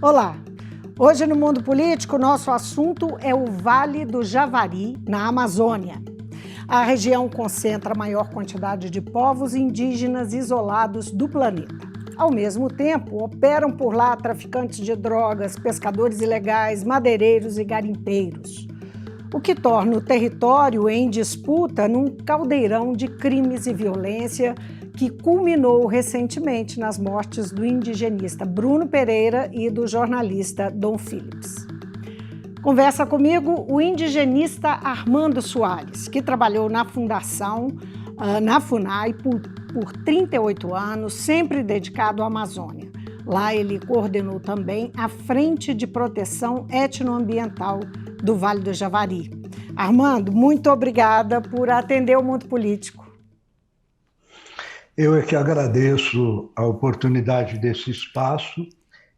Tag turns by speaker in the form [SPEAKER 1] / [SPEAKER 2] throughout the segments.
[SPEAKER 1] Olá! Hoje no Mundo Político, nosso assunto é o Vale do Javari, na Amazônia. A região concentra a maior quantidade de povos indígenas isolados do planeta. Ao mesmo tempo, operam por lá traficantes de drogas, pescadores ilegais, madeireiros e garimpeiros, o que torna o território em disputa num caldeirão de crimes e violência que culminou recentemente nas mortes do indigenista Bruno Pereira e do jornalista Dom Phillips. Conversa comigo o indigenista Armando Soares, que trabalhou na Fundação, na FUNAI, por 38 anos, sempre dedicado à Amazônia. Lá ele coordenou também a Frente de Proteção Etnoambiental do Vale do Javari. Armando, muito obrigada por atender o Mundo Político.
[SPEAKER 2] Eu é que agradeço a oportunidade desse espaço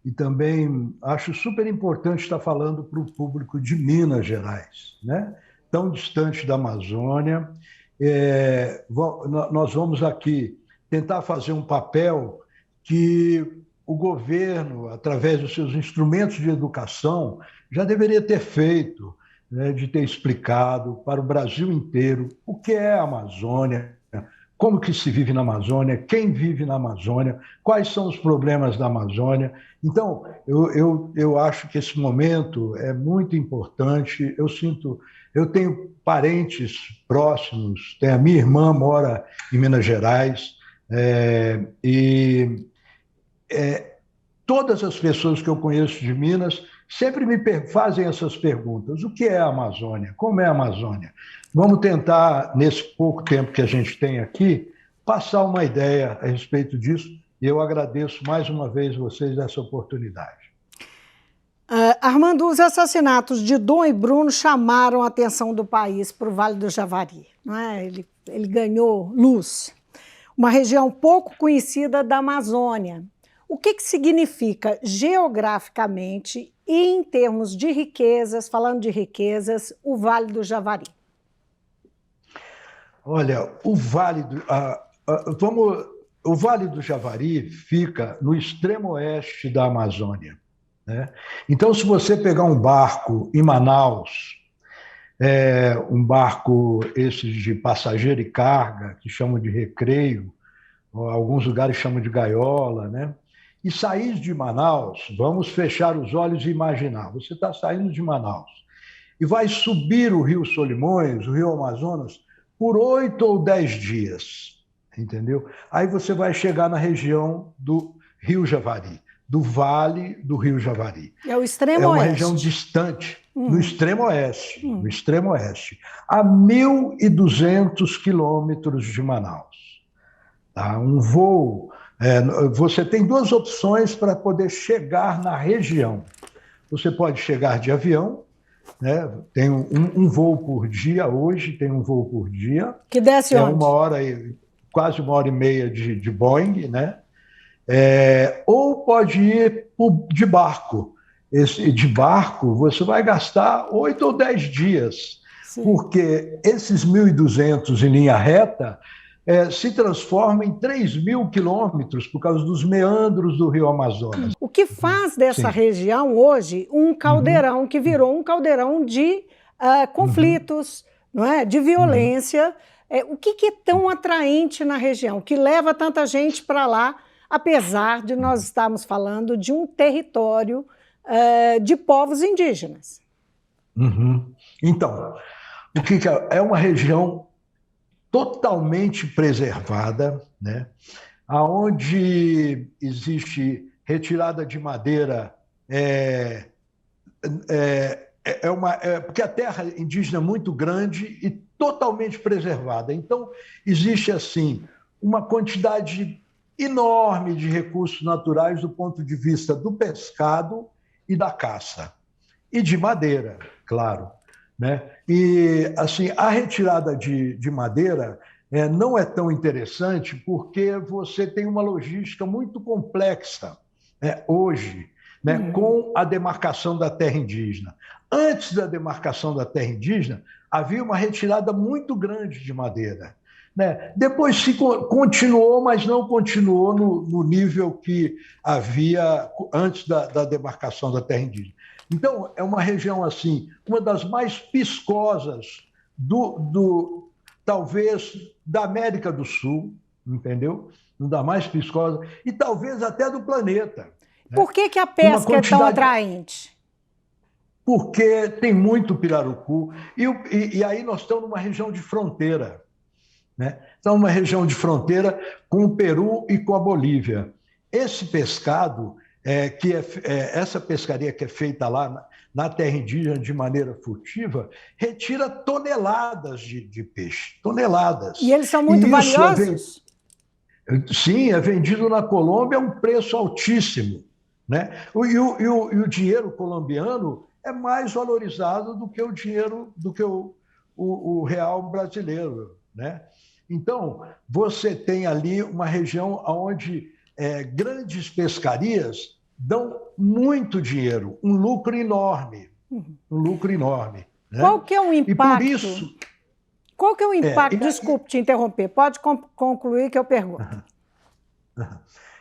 [SPEAKER 2] e também acho super importante estar falando para o público de Minas Gerais, né? Tão distante da Amazônia. Nós vamos aqui tentar fazer um papel que o governo, através dos seus instrumentos de educação, já deveria ter feito, né, de ter explicado para o Brasil inteiro o que é a Amazônia, como que se vive na Amazônia, quem vive na Amazônia, quais são os problemas da Amazônia. Então, eu acho que esse momento é muito importante. Eu tenho parentes próximos, a minha irmã mora em Minas Gerais, todas as pessoas que eu conheço de Minas sempre me fazem essas perguntas. O que é a Amazônia? Como é a Amazônia? Vamos tentar, nesse pouco tempo que a gente tem aqui, passar uma ideia a respeito disso. E eu agradeço mais uma vez vocês essa oportunidade.
[SPEAKER 1] Armando, os assassinatos de Dom e Bruno chamaram a atenção do país para o Vale do Javari, não é? Ele ganhou luz. Uma região pouco conhecida da Amazônia. O que significa geograficamente e em termos de riquezas, falando de riquezas, o Vale do Javari?
[SPEAKER 2] Olha, o Vale do Javari fica no extremo oeste da Amazônia, né? Então, se você pegar um barco em Manaus, um barco esses de passageiro e carga, que chamam de recreio, alguns lugares chamam de gaiola, né? E sair de Manaus, vamos fechar os olhos e imaginar, você está saindo de Manaus e vai subir o Rio Solimões, o Rio Amazonas, por 8 ou 10 dias, entendeu? Aí você vai chegar na região do Rio Javari, do Vale do Rio Javari.
[SPEAKER 1] É o extremo oeste.
[SPEAKER 2] É uma região distante, no extremo oeste, no extremo oeste, a 1.200 quilômetros de Manaus. Tá? Um voo, você tem duas opções para poder chegar na região. Você pode chegar de avião, né? Tem um voo por dia, hoje tem um voo por dia.
[SPEAKER 1] Que desce onde?
[SPEAKER 2] Quase 1h30 de Boeing, né? Ou pode ir de barco. De barco, você vai gastar 8 ou 10 dias, sim, porque esses 1.200 em linha reta se transformam em 3.000 quilômetros por causa dos meandros do Rio Amazonas.
[SPEAKER 1] O que faz dessa região hoje um caldeirão que virou um caldeirão de conflitos, não é? De violência. O que é tão atraente na região, que leva tanta gente para lá, apesar de nós estarmos falando de um território de povos indígenas?
[SPEAKER 2] Então, o que é uma região totalmente preservada, né? Onde existe retirada de madeira, porque a terra indígena é muito grande e totalmente preservada. Então, existe, assim, uma quantidade enorme de recursos naturais do ponto de vista do pescado e da caça. E de madeira, claro, né? E, assim, a retirada de madeira não é tão interessante porque você tem uma logística muito complexa, hoje, né, com a demarcação da terra indígena. Antes da demarcação da terra indígena, havia uma retirada muito grande de madeira, né? Depois continuou, mas não continuou no nível que havia antes da demarcação da terra indígena. Então, é uma região assim, uma das mais piscosas talvez da América do Sul, entendeu? Uma das mais piscosas, e talvez até do planeta. Né?
[SPEAKER 1] Por que a pesca é tão atraente?
[SPEAKER 2] Porque tem muito pirarucu, e aí nós estamos numa região de fronteira. Né? Então, uma região de fronteira com o Peru e com a Bolívia. Esse pescado, essa pescaria que é feita lá na terra indígena de maneira furtiva, retira toneladas de peixe, toneladas.
[SPEAKER 1] E eles são muito valiosos?
[SPEAKER 2] Sim, é vendido na Colômbia a um preço altíssimo. Né? E o dinheiro colombiano é mais valorizado do que o dinheiro, do que o real brasileiro. Né? Então, você tem ali uma região onde grandes pescarias dão muito dinheiro, um lucro enorme. Um lucro enorme. Né?
[SPEAKER 1] Qual que é o impacto?
[SPEAKER 2] E por isso,
[SPEAKER 1] qual que é o impacto? Desculpe te interromper, pode concluir que eu pergunto.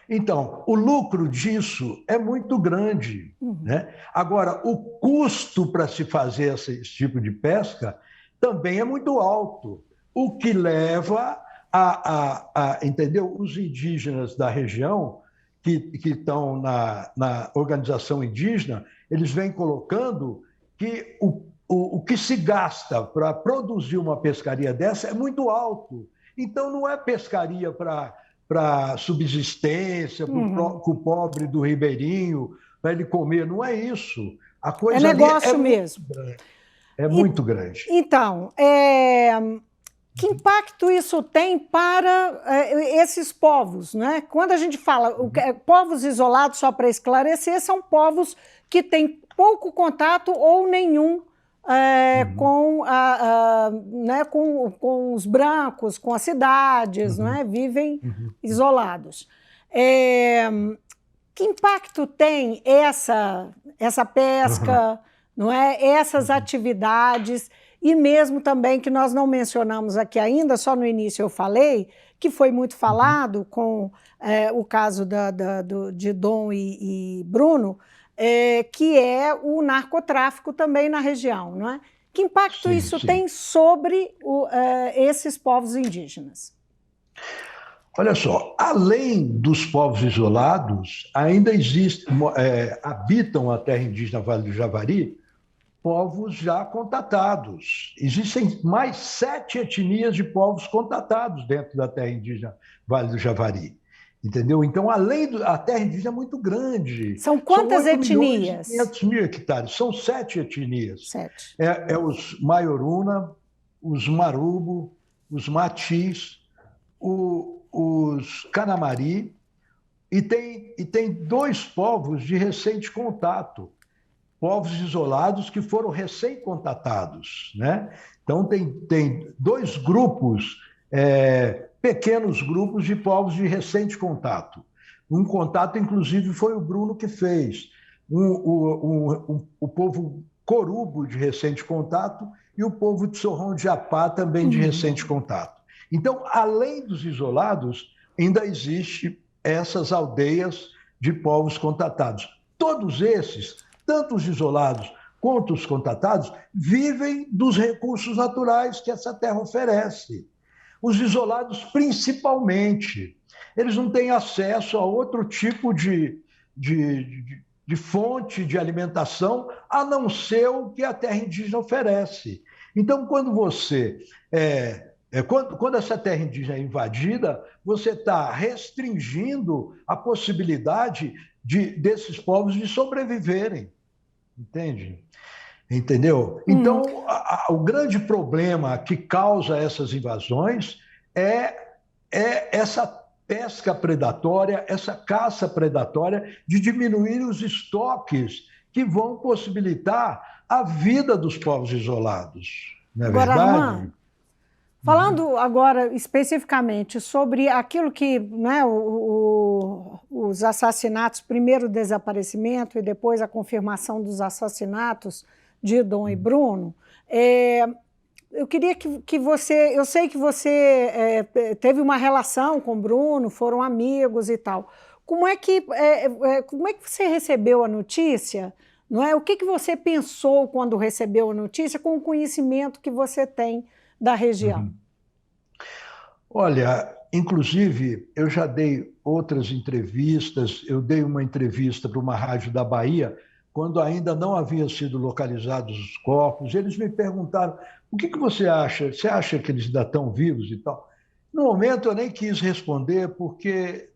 [SPEAKER 2] Então, o lucro disso é muito grande. Né? Agora, o custo para se fazer esse tipo de pesca também é muito alto, o que leva entendeu? Os indígenas da região, que estão na organização indígena, eles vêm colocando que o que se gasta para produzir uma pescaria dessa é muito alto. Então, não é pescaria para subsistência, para o pobre do ribeirinho, para ele comer, não é isso. A coisa
[SPEAKER 1] é negócio mesmo.
[SPEAKER 2] É muito grande.
[SPEAKER 1] Então, que impacto isso tem para esses povos? Né? Quando a gente fala povos isolados, só para esclarecer, são povos que têm pouco contato ou nenhum né, com os brancos, com as cidades, né, vivem isolados. Que impacto tem essa pesca, não é? Essas atividades, e mesmo também que nós não mencionamos aqui ainda, só no início eu falei, que foi muito falado com o caso de Dom e Bruno, que é o narcotráfico também na região, não é? Que impacto isso tem sobre esses povos indígenas?
[SPEAKER 2] Olha só, além dos povos isolados, ainda habitam a terra indígena Vale do Javari povos já contatados. Existem mais 7 etnias de povos contatados dentro da terra indígena Vale do Javari. Entendeu? Então, a terra indígena é muito grande.
[SPEAKER 1] São quantas etnias?
[SPEAKER 2] 500.000 hectares. São 7 etnias.
[SPEAKER 1] 7.
[SPEAKER 2] Os Maioruna, os Marubo, os Matis, os Canamari, e tem 2 povos de recente contato, povos isolados que foram recém-contatados. Né? Então, tem 2 grupos, pequenos grupos de povos de recente contato. Um contato, inclusive, foi o Bruno que fez. O povo Corubo, de recente contato, e o povo de Sorrão de Apá, também de recente contato. Então, além dos isolados, ainda existem essas aldeias de povos contatados. Todos esses, tanto os isolados quanto os contatados, vivem dos recursos naturais que essa terra oferece. Os isolados, principalmente, eles não têm acesso a outro tipo de fonte de alimentação, a não ser o que a terra indígena oferece. Então, quando quando essa terra indígena é invadida, você está restringindo a possibilidade desses povos de sobreviverem. Entendeu? Então, o grande problema que causa essas invasões é essa pesca predatória, essa caça predatória de diminuir os estoques que vão possibilitar a vida dos povos isolados. Não é verdade?
[SPEAKER 1] Armando, falando agora especificamente sobre aquilo que, né, os assassinatos, primeiro o desaparecimento e depois a confirmação dos assassinatos de Dom e Bruno, eu queria que você... Eu sei que você teve uma relação com o Bruno, foram amigos e tal. Como é que você recebeu a notícia? Não é? O que você pensou quando recebeu a notícia com o conhecimento que você tem da região?
[SPEAKER 2] Uhum. Olha, inclusive, eu já dei outras entrevistas. Eu dei uma entrevista para uma rádio da Bahia, quando ainda não haviam sido localizados os corpos. Eles me perguntaram: o que você acha? Você acha que eles ainda estão vivos e tal? No momento, eu nem quis responder, porque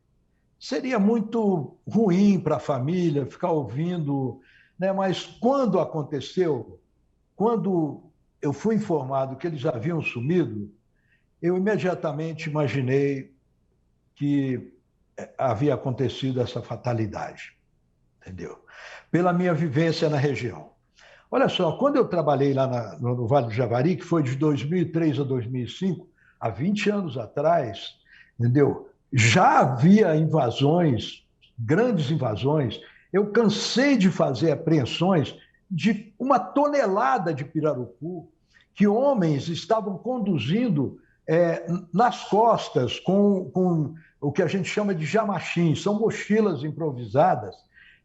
[SPEAKER 2] seria muito ruim para a família ficar ouvindo, né? Mas quando aconteceu, quando eu fui informado que eles haviam sumido, eu imediatamente imaginei que havia acontecido essa fatalidade, entendeu? Pela minha vivência na região. Olha só, quando eu trabalhei lá no Vale do Javari, que foi de 2003 a 2005, há 20 anos atrás, entendeu? Já havia invasões, grandes invasões. Eu cansei de fazer apreensões de 1 tonelada de pirarucu que homens estavam conduzindo nas costas com o que a gente chama de jamachim. São mochilas improvisadas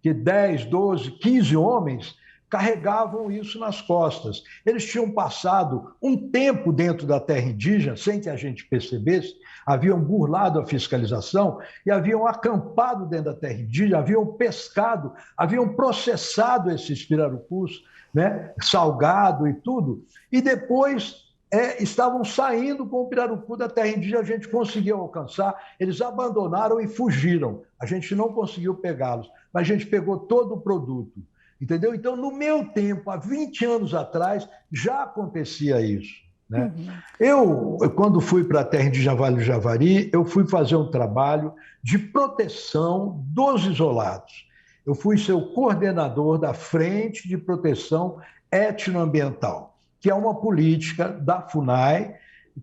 [SPEAKER 2] que 10, 12, 15 homens carregavam isso nas costas. Eles tinham passado um tempo dentro da terra indígena, sem que a gente percebesse, haviam burlado a fiscalização e haviam acampado dentro da terra indígena, haviam pescado, haviam processado esses pirarucus, né, salgado e tudo, e depois estavam saindo com o pirarucu da terra indígena, a gente conseguiu alcançar, eles abandonaram e fugiram. A gente não conseguiu pegá-los, mas a gente pegou todo o produto. Entendeu? Então, no meu tempo, há 20 anos atrás, já acontecia isso. Né? Eu, quando fui para a terra de Vale do Javari, eu fui fazer um trabalho de proteção dos isolados. Eu fui ser o coordenador da Frente de Proteção Etnoambiental, que é uma política da FUNAI,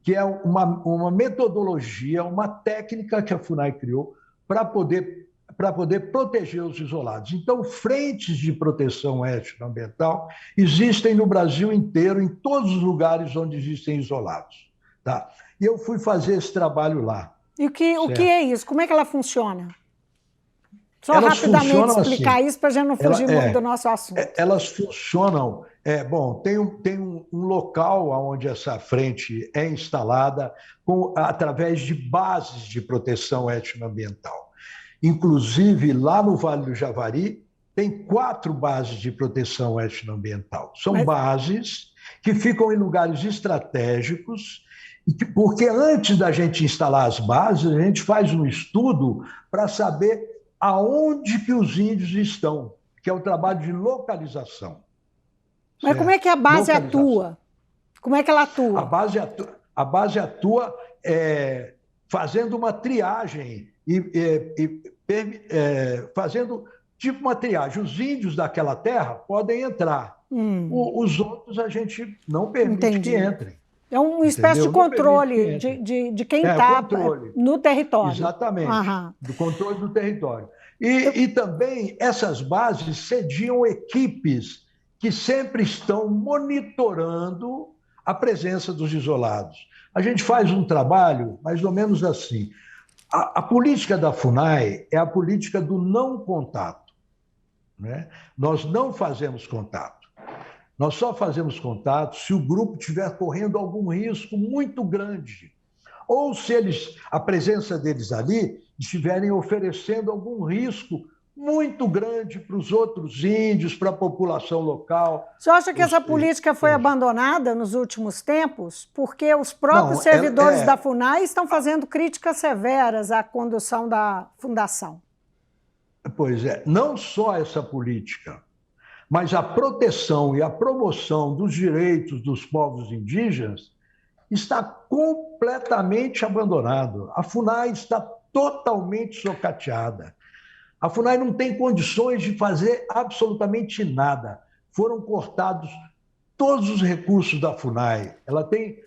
[SPEAKER 2] que é uma metodologia, uma técnica que a FUNAI criou para poder proteger os isolados. Então, frentes de proteção etnoambiental existem no Brasil inteiro, em todos os lugares onde existem isolados. Tá? E eu fui fazer esse trabalho lá.
[SPEAKER 1] E o que é isso? Como é que ela funciona? Só
[SPEAKER 2] Elas
[SPEAKER 1] rapidamente explicar
[SPEAKER 2] assim,
[SPEAKER 1] isso para a gente não fugir muito do nosso assunto.
[SPEAKER 2] Elas funcionam... bom, tem um local onde essa frente é instalada através de bases de proteção etnoambiental. Inclusive, lá no Vale do Javari, tem 4 bases de proteção etnoambiental. São bases que ficam em lugares estratégicos, porque antes da gente instalar as bases, a gente faz um estudo para saber aonde que os índios estão, que é o trabalho de localização.
[SPEAKER 1] Mas como é que a base atua? Como é que ela atua?
[SPEAKER 2] A base atua fazendo uma triagem fazendo tipo uma triagem. Os índios daquela terra podem entrar. Os outros a gente não permite que entrem.
[SPEAKER 1] É uma espécie de controle de quem está no território.
[SPEAKER 2] Exatamente, do controle do território. E também essas bases sediam equipes que sempre estão monitorando a presença dos isolados. A gente faz um trabalho mais ou menos assim. A política da FUNAI é a política do não contato. Né? Nós não fazemos contato. Nós só fazemos contato se o grupo estiver correndo algum risco muito grande. Ou se a presença deles ali estiverem oferecendo algum risco muito grande para os outros índios, para a população local.
[SPEAKER 1] Você acha que essa política foi abandonada nos últimos tempos? Porque os próprios servidores da FUNAI estão fazendo críticas severas à condução da fundação.
[SPEAKER 2] Pois é, não só essa política, mas a proteção e a promoção dos direitos dos povos indígenas está completamente abandonado. A FUNAI está totalmente socateada. A FUNAI não tem condições de fazer absolutamente nada. Foram cortados todos os recursos da FUNAI. Ela tem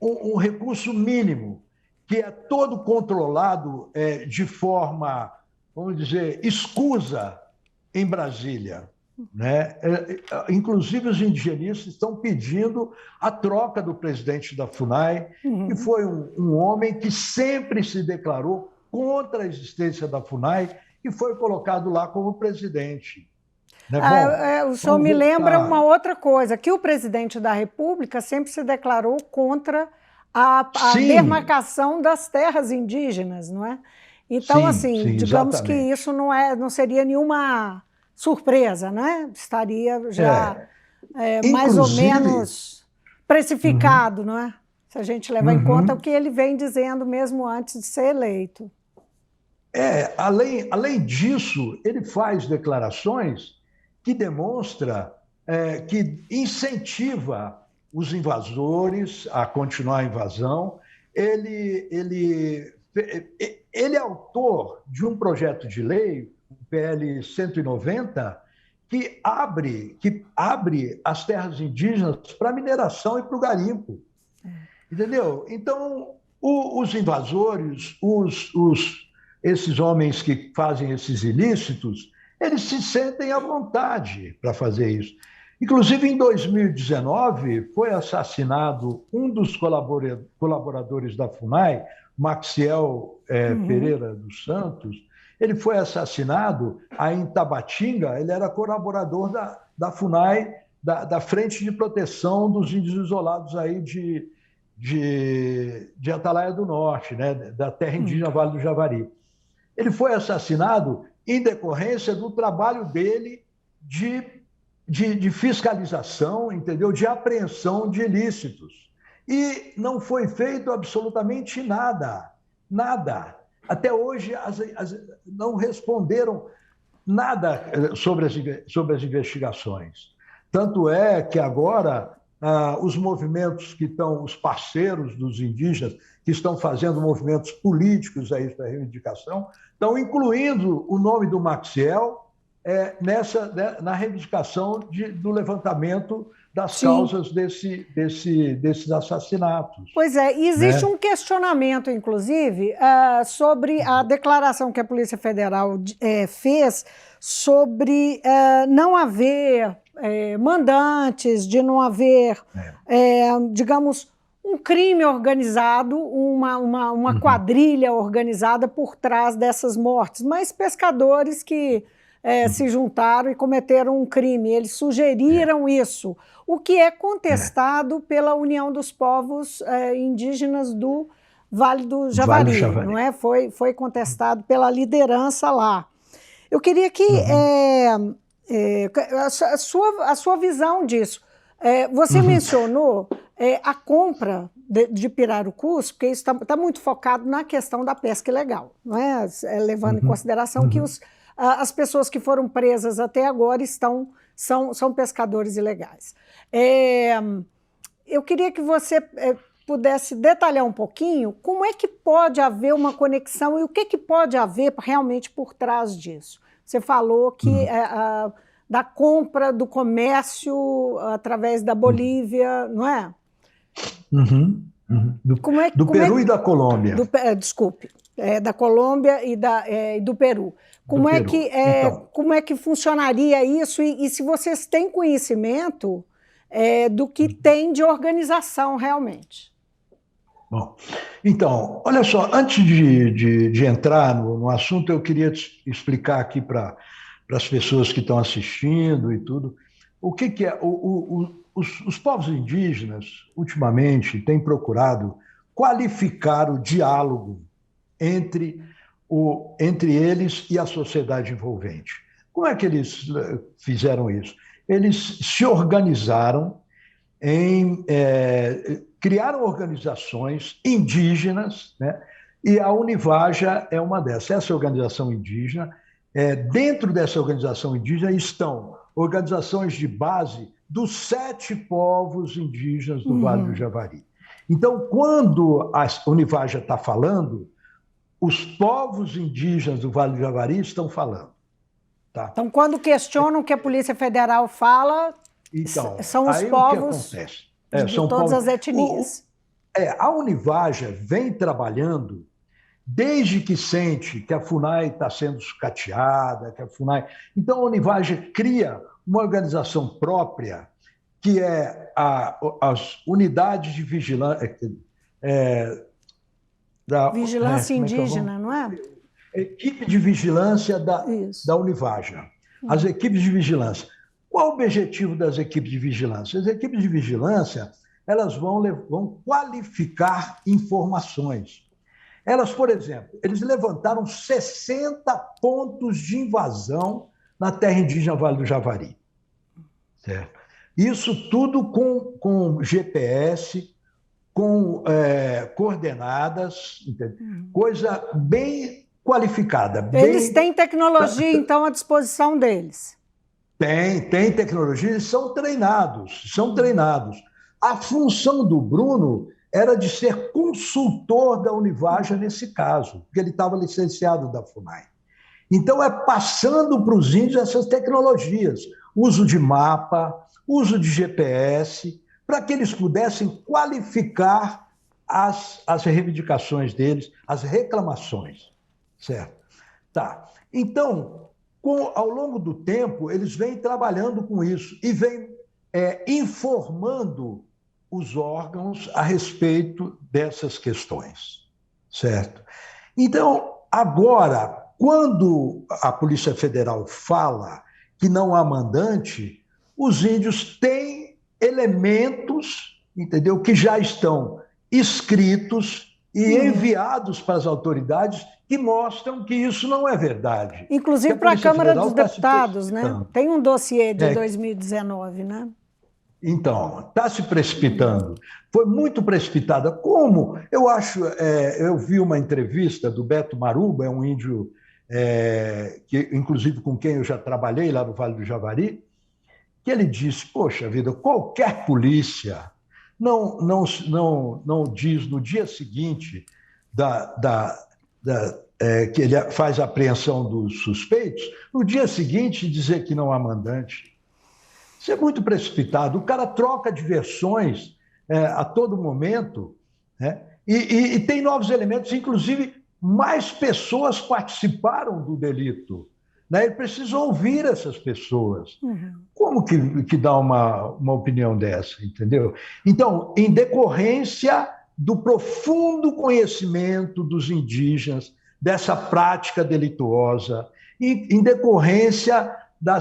[SPEAKER 2] um recurso mínimo, que é todo controlado de forma, vamos dizer, escusa em Brasília. né? Inclusive, os indigenistas estão pedindo a troca do presidente da FUNAI, que foi um homem que sempre se declarou contra a existência da FUNAI e foi colocado lá como presidente. Né? Bom,
[SPEAKER 1] o senhor me lembra uma outra coisa, que o presidente da República sempre se declarou contra a demarcação das terras indígenas, não é? Então,
[SPEAKER 2] sim,
[SPEAKER 1] assim,
[SPEAKER 2] sim,
[SPEAKER 1] digamos
[SPEAKER 2] exatamente.
[SPEAKER 1] que isso não seria nenhuma surpresa, né? Estaria já mais ou menos precificado, não é? Se a gente levar em conta o que ele vem dizendo mesmo antes de ser eleito.
[SPEAKER 2] Além disso, ele faz declarações que demonstram que incentiva os invasores a continuar a invasão. Ele é autor de um projeto de lei, o PL 190, que abre as terras indígenas para mineração e para o garimpo. Entendeu? Então, os invasores, esses homens que fazem esses ilícitos, eles se sentem à vontade para fazer isso. Inclusive, em 2019, foi assassinado um dos colaboradores da FUNAI, Maxiel Pereira dos Santos. Ele foi assassinado aí em Tabatinga, ele era colaborador da FUNAI, da Frente de Proteção dos Índios Isolados aí de Atalaia do Norte, né, da terra indígena Vale do Javari. Ele foi assassinado em decorrência do trabalho dele de fiscalização, entendeu? De apreensão de ilícitos. E não foi feito absolutamente nada. Nada. Até hoje não responderam nada sobre as investigações. Tanto é que agora os movimentos que estão, os parceiros dos indígenas, que estão fazendo movimentos políticos aí para reivindicação, estão incluindo o nome do Maxiel na reivindicação do levantamento das causas desses assassinatos.
[SPEAKER 1] Pois é, existe um questionamento, inclusive, sobre a declaração que a Polícia Federal fez sobre não haver mandantes, de não haver, digamos, um crime organizado, uma quadrilha organizada por trás dessas mortes, mas pescadores que se juntaram e cometeram um crime. Eles sugeriram isso, o que é contestado pela União dos Povos Indígenas do Vale do Javari, não é? Foi contestado pela liderança lá. Eu queria que a sua visão disso. Você mencionou a compra de pirarucus, porque isso está muito focado na questão da pesca ilegal, não é? Levando em consideração que as pessoas que foram presas até agora são pescadores ilegais. Eu queria que você pudesse detalhar um pouquinho como é que pode haver uma conexão e o que pode haver realmente por trás disso. Você falou que da compra, do comércio através da Bolívia, não é?
[SPEAKER 2] Do Peru e da Colômbia.
[SPEAKER 1] Desculpe, da Colômbia e do Peru. Como é que funcionaria isso? E se vocês têm conhecimento do que tem de organização realmente?
[SPEAKER 2] Bom, então, olha só, antes de entrar no assunto, eu queria explicar aqui para as pessoas que estão assistindo e tudo, o que é. Os povos indígenas, ultimamente, têm procurado qualificar o diálogo entre eles e a sociedade envolvente. Como é que eles fizeram isso? Eles se organizaram criaram organizações indígenas, né? E a Univaja é uma dessas. Essa organização indígena, dentro dessa organização indígena estão organizações de base dos 7 povos indígenas do Vale do Javari. Então, quando a Univaja está falando, os povos indígenas do Vale do Javari estão falando. Tá?
[SPEAKER 1] Então, quando questionam o que a Polícia Federal fala, são os povos de todas as etnias.
[SPEAKER 2] A Univaja vem trabalhando desde que sente que a FUNAI está sendo sucateada, que a FUNAI... Então, a Univaja cria uma organização própria, que é as unidades de vigilância.
[SPEAKER 1] Vigilância indígena, não é?
[SPEAKER 2] Equipe de vigilância da Univaja. As equipes de vigilância. Qual o objetivo das equipes de vigilância? As equipes de vigilância, elas vão qualificar informações. Elas, por exemplo, eles levantaram 60 pontos de invasão na terra indígena Vale do Javari. Certo? Isso tudo com GPS, com coordenadas, coisa bem qualificada.
[SPEAKER 1] Eles têm tecnologia, então, à disposição deles?
[SPEAKER 2] Tem tecnologia, eles são treinados. A função do Bruno era de ser consultor da Univaja nesse caso, porque ele estava licenciado da FUNAI. Então, é passando para os índios essas tecnologias, uso de mapa, uso de GPS, para que eles pudessem qualificar as reivindicações deles, as reclamações, certo? Tá. Então, ao longo do tempo, eles vêm trabalhando com isso e vêm informando os órgãos a respeito dessas questões, certo? Então, agora, quando a Polícia Federal fala que não há mandante, os índios têm elementos, entendeu, que já estão escritos e enviados para as autoridades que mostram que isso não é verdade.
[SPEAKER 1] Inclusive para a Câmara dos Deputados, né? Tem um dossiê de 2019, né?
[SPEAKER 2] Então, está se precipitando. Foi muito precipitada. Como? Eu acho, eu vi uma entrevista do Beto Maruba, é um índio, que, inclusive com quem eu já trabalhei lá no Vale do Javari, que ele disse, poxa vida, qualquer polícia não diz no dia seguinte que ele faz a apreensão dos suspeitos, no dia seguinte dizer que não há mandante. Isso é muito precipitado. O cara troca de versões a todo momento, né? E tem novos elementos, inclusive mais pessoas participaram do delito. Né? Ele precisa ouvir essas pessoas. Como que dá uma opinião dessa, entendeu? Então, em decorrência do profundo conhecimento dos indígenas, dessa prática delituosa, e em decorrência da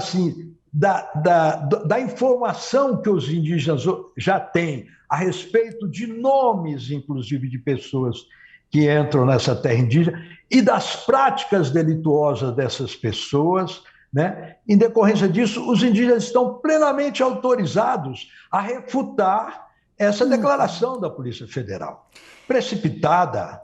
[SPEAKER 2] informação que os indígenas já têm a respeito de nomes, inclusive, de pessoas que entram nessa terra indígena e das práticas delituosas dessas pessoas, né? Em decorrência disso, os indígenas estão plenamente autorizados a refutar essa declaração da Polícia Federal. Precipitada.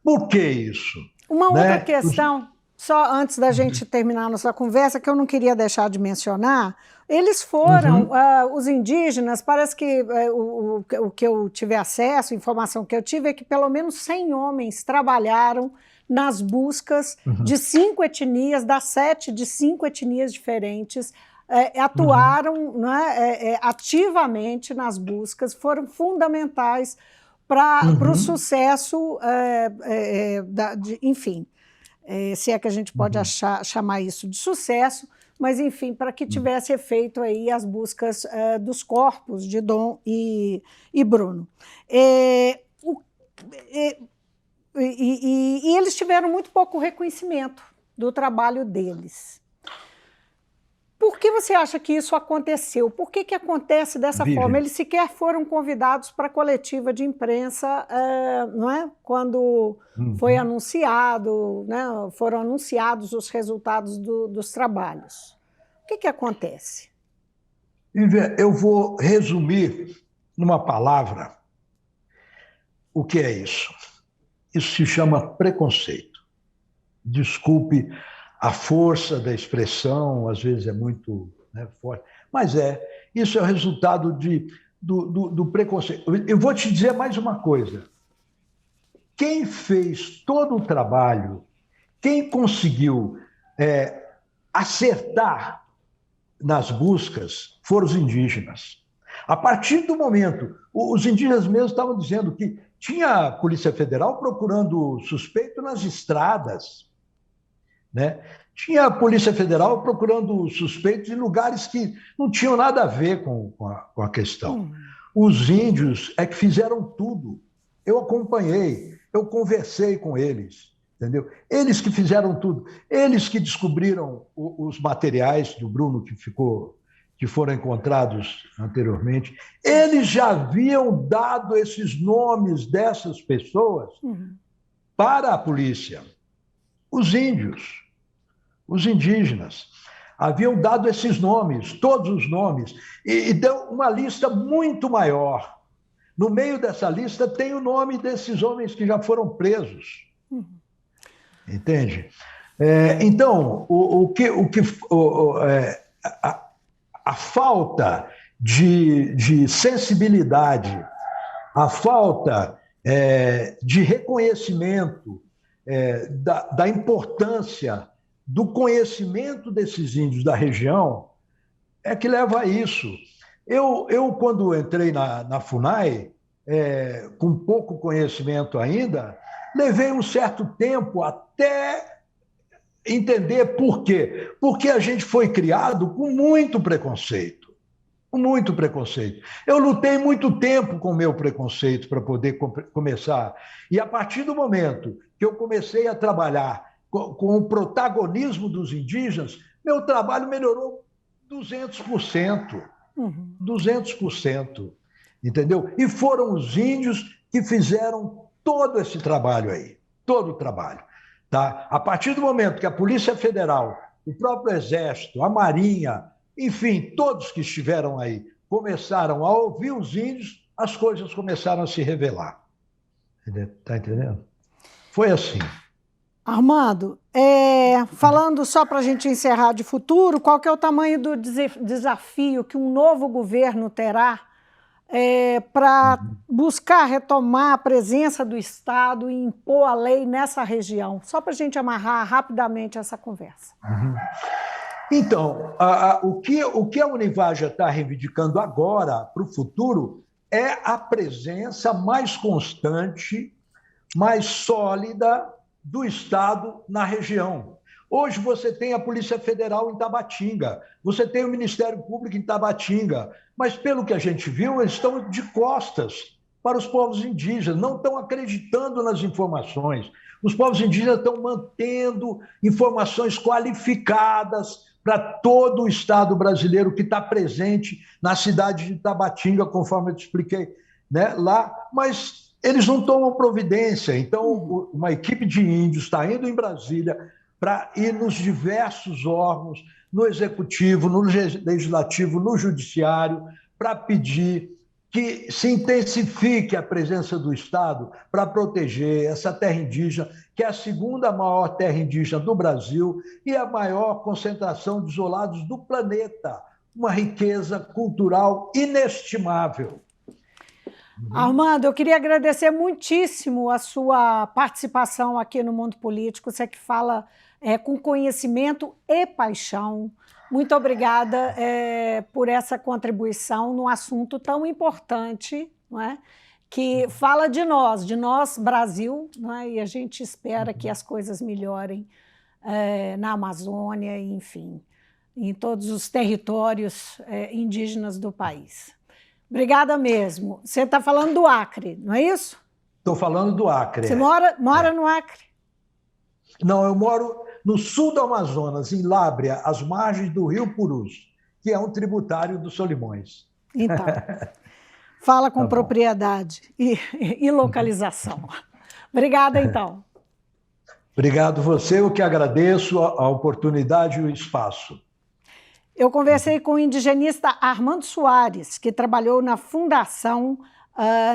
[SPEAKER 2] Por que isso?
[SPEAKER 1] Uma outra questão, só antes da gente terminar a nossa conversa, que eu não queria deixar de mencionar, eles foram, os indígenas, parece que o que eu tive acesso, a informação que eu tive, é que pelo menos 100 homens trabalharam nas buscas de 5 etnias, das 7 de 5 etnias diferentes, atuaram ativamente nas buscas, foram fundamentais para o sucesso, enfim, se é que a gente pode chamar isso de sucesso, mas, enfim, para que tivesse efeito aí as buscas dos corpos de Dom e Bruno. E eles tiveram muito pouco reconhecimento do trabalho deles. Por que você acha que isso aconteceu? Por que acontece dessa forma? Eles sequer foram convidados para a coletiva de imprensa, não é? Quando foi anunciado, né? Foram anunciados os resultados dos trabalhos. O que acontece?
[SPEAKER 2] Eu vou resumir numa palavra o que é isso. Isso se chama preconceito. Desculpe a força da expressão, às vezes é muito forte, mas isso é o resultado do preconceito. Eu vou te dizer mais uma coisa. Quem fez todo o trabalho, quem conseguiu acertar nas buscas, foram os indígenas. A partir do momento, os indígenas mesmos estavam dizendo que tinha a Polícia Federal procurando suspeito nas estradas, né? Tinha a Polícia Federal procurando suspeitos em lugares que não tinham nada a ver com a questão. Os índios é que fizeram tudo. Eu acompanhei, eu conversei com eles, entendeu? Eles que fizeram tudo. Eles que descobriram os materiais do Bruno que foram encontrados anteriormente. Eles já haviam dado esses nomes dessas pessoas para a polícia. Os índios, os indígenas, haviam dado esses nomes, todos os nomes, e deu uma lista muito maior. No meio dessa lista tem o nome desses homens que já foram presos. Entende? Então, a falta de sensibilidade, a falta de reconhecimento da importância do conhecimento desses índios da região é que leva a isso. Eu quando entrei na FUNAI, com pouco conhecimento ainda, levei um certo tempo até entender por quê. Porque a gente foi criado com muito preconceito. Com muito preconceito. Eu lutei muito tempo com o meu preconceito para poder começar. E a partir do momento que eu comecei a trabalhar com o protagonismo dos indígenas, meu trabalho melhorou 200%. 200%. Entendeu? E foram os índios que fizeram todo esse trabalho aí. Todo o trabalho. Tá? A partir do momento que a Polícia Federal, o próprio Exército, a Marinha, enfim, todos que estiveram aí, começaram a ouvir os índios, as coisas começaram a se revelar. Está entendendo? Foi assim.
[SPEAKER 1] Armando, falando só para a gente encerrar de futuro, qual que é o tamanho do desafio que um novo governo terá para buscar retomar a presença do Estado e impor a lei nessa região? Só para a gente amarrar rapidamente essa conversa.
[SPEAKER 2] Então, o que a Univaja está reivindicando agora, para o futuro, é a presença mais constante, mais sólida do Estado na região. Hoje você tem a Polícia Federal em Tabatinga, você tem o Ministério Público em Tabatinga, mas pelo que a gente viu, eles estão de costas para os povos indígenas, não estão acreditando nas informações. Os povos indígenas estão mantendo informações qualificadas para todo o Estado brasileiro que está presente na cidade de Tabatinga, conforme eu te expliquei, né, lá, mas eles não tomam providência. Então, uma equipe de índios está indo em Brasília para ir nos diversos órgãos, no Executivo, no Legislativo, no Judiciário, para pedir que se intensifique a presença do Estado para proteger essa terra indígena, que é a segunda maior terra indígena do Brasil e a maior concentração de isolados do planeta. Uma riqueza cultural inestimável.
[SPEAKER 1] Armando, eu queria agradecer muitíssimo a sua participação aqui no Mundo Político. Você que fala com conhecimento e paixão. Muito obrigada por essa contribuição num assunto tão importante, não é? Que fala de nós, Brasil, não é? E a gente espera que as coisas melhorem na Amazônia, enfim, em todos os territórios indígenas do país. Obrigada mesmo. Você está falando do Acre, não é isso?
[SPEAKER 2] Estou falando do Acre.
[SPEAKER 1] Você mora no Acre?
[SPEAKER 2] Não, eu moro no sul do Amazonas, em Lábrea, às margens do Rio Purus, que é um tributário dos Solimões.
[SPEAKER 1] Então, fala com propriedade e localização. Obrigada, então.
[SPEAKER 2] Obrigado você, eu que agradeço a oportunidade e o espaço.
[SPEAKER 1] Eu conversei com o indigenista Armando Soares, que trabalhou na Fundação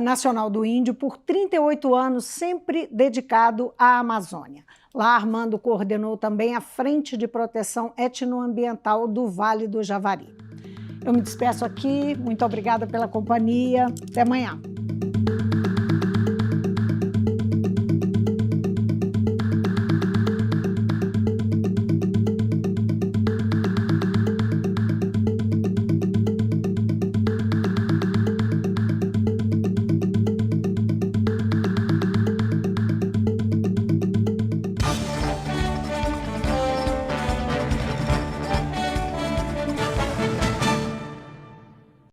[SPEAKER 1] Nacional do Índio por 38 anos, sempre dedicado à Amazônia. Lá, Armando coordenou também a Frente de Proteção Etnoambiental do Vale do Javari. Eu me despeço aqui, muito obrigada pela companhia, até amanhã.